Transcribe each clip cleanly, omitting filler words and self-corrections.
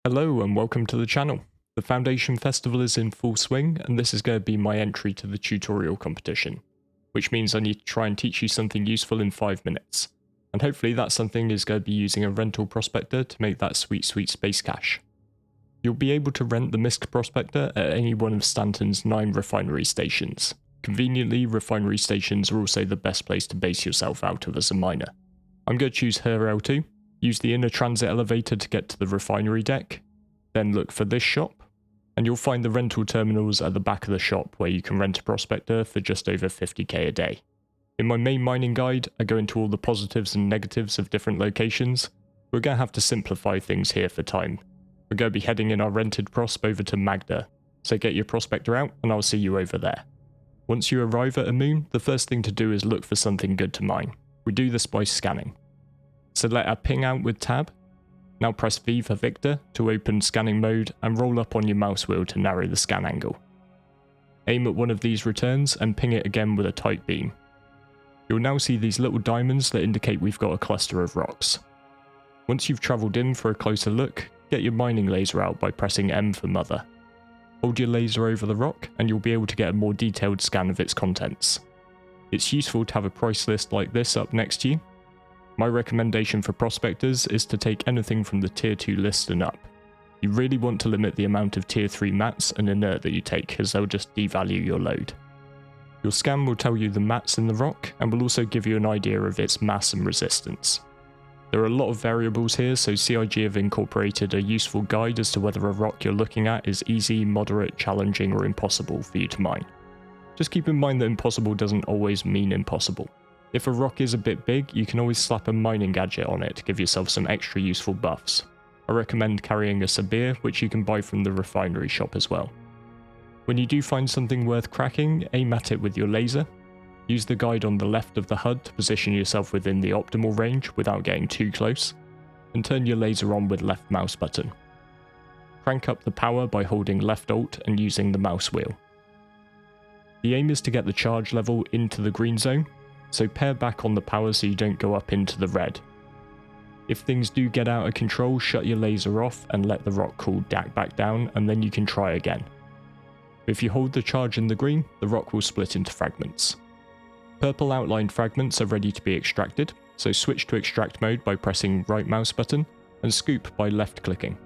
Hello and welcome to the channel. The Foundation Festival is in full swing and this is going to be my entry to the tutorial competition, which means I need to try and teach you something useful in 5 minutes. And hopefully that something is going to be using a rental prospector to make that sweet space cache. You'll be able to rent the MISC prospector at any one of Stanton's 9 refinery stations. Conveniently, refinery stations are also the best place to base yourself out of as a miner. I'm going to choose referral 2. Use the inner transit elevator to get to the refinery deck, then look for this shop, and you'll find the rental terminals at the back of the shop where you can rent a prospector for just over 50k a day. In my main mining guide, I go into all the positives and negatives of different locations. We're going to have to simplify things here for time. We're going to be heading in our rented prosp over to Magda, so get your prospector out and I'll see you over there. Once you arrive at a moon, the first thing to do is look for something good to mine. We do this by scanning. Select our ping out with tab. Now press V for Victor to open scanning mode and roll up on your mouse wheel to narrow the scan angle. Aim at one of these returns and ping it again with a tight beam. You'll now see these little diamonds that indicate we've got a cluster of rocks. Once you've travelled in for a closer look, get your mining laser out by pressing M for mother. Hold your laser over the rock and you'll be able to get a more detailed scan of its contents. It's useful to have a price list like this up next to you. My recommendation for prospectors is to take anything from the tier 2 list and up. You really want to limit the amount of tier 3 mats and inert that you take as they'll just devalue your load. Your scan will tell you the mats in the rock and will also give you an idea of its mass and resistance. There are a lot of variables here, so CIG have incorporated a useful guide as to whether a rock you're looking at is easy, moderate, challenging or impossible for you to mine. Just keep in mind that impossible doesn't always mean impossible. If a rock is a bit big, you can always slap a mining gadget on it to give yourself some extra useful buffs. I recommend carrying a sabir, which you can buy from the refinery shop as well. When you do find something worth cracking, aim at it with your laser. Use the guide on the left of the HUD to position yourself within the optimal range without getting too close, and turn your laser on with left mouse button. Crank up the power by holding left alt and using the mouse wheel. The aim is to get the charge level into the green zone, so pair back on the power so you don't go up into the red. If things do get out of control, shut your laser off and let the rock cool back down and then you can try again. If you hold the charge in the green, the rock will split into fragments. Purple outlined fragments are ready to be extracted, so switch to extract mode by pressing right mouse button and scoop by left clicking.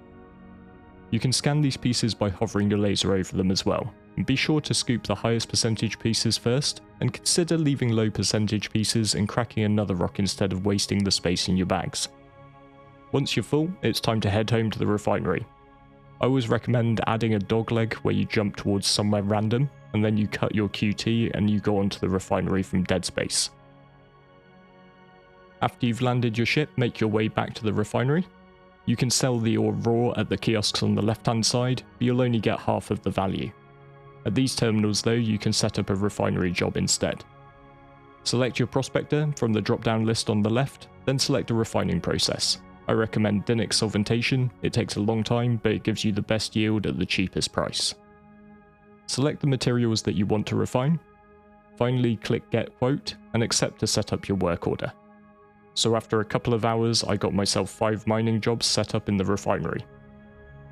You can scan these pieces by hovering your laser over them as well. And be sure to scoop the highest percentage pieces first, and consider leaving low percentage pieces and cracking another rock instead of wasting the space in your bags. Once you're full, it's time to head home to the refinery. I always recommend adding a dogleg where you jump towards somewhere random, and then you cut your QT and you go onto the refinery from dead space. After you've landed your ship, make your way back to the refinery. You can sell the ore raw at the kiosks on the left hand side, but you'll only get half of the value. At these terminals though, you can set up a refinery job instead. Select your prospector from the drop down list on the left, then select a refining process. I recommend Dinnick solventation. It takes a long time, but it gives you the best yield at the cheapest price. Select the materials that you want to refine. Finally click get quote and accept to set up your work order. So after a couple of hours I got myself 5 mining jobs set up in the refinery.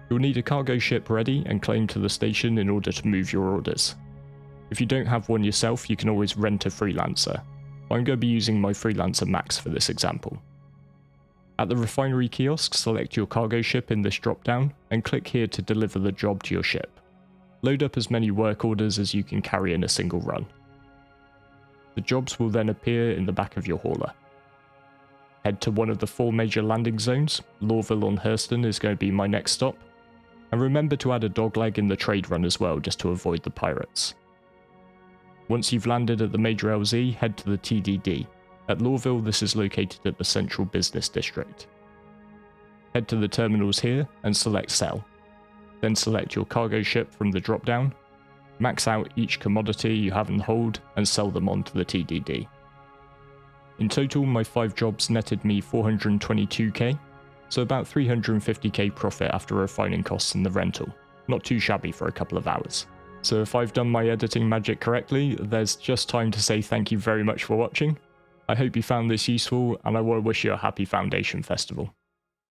You'll need a cargo ship ready and claimed to the station in order to move your orders. If you don't have one yourself, you can always rent a freelancer. I'm going to be using my freelancer Max for this example. At the refinery kiosk, select your cargo ship in this drop down and click here to deliver the job to your ship. Load up as many work orders as you can carry in a single run. The jobs will then appear in the back of your hauler. Head to one of the 4 major landing zones. Lawville on Hurston is going to be my next stop. And remember to add a dogleg in the trade run as well, just to avoid the pirates. Once you've landed at the major LZ, head to the TDD. At Lawville, this is located at the Central Business District. Head to the terminals here and select sell. Then select your cargo ship from the drop down. Max out each commodity you have in hold and sell them onto the TDD. In total, my 5 jobs netted me 422k. So about 350k profit after refining costs and the rental. Not too shabby for a couple of hours. So if I've done my editing magic correctly, there's just time to say thank you very much for watching. I hope you found this useful and I want to wish you a happy Foundation Festival.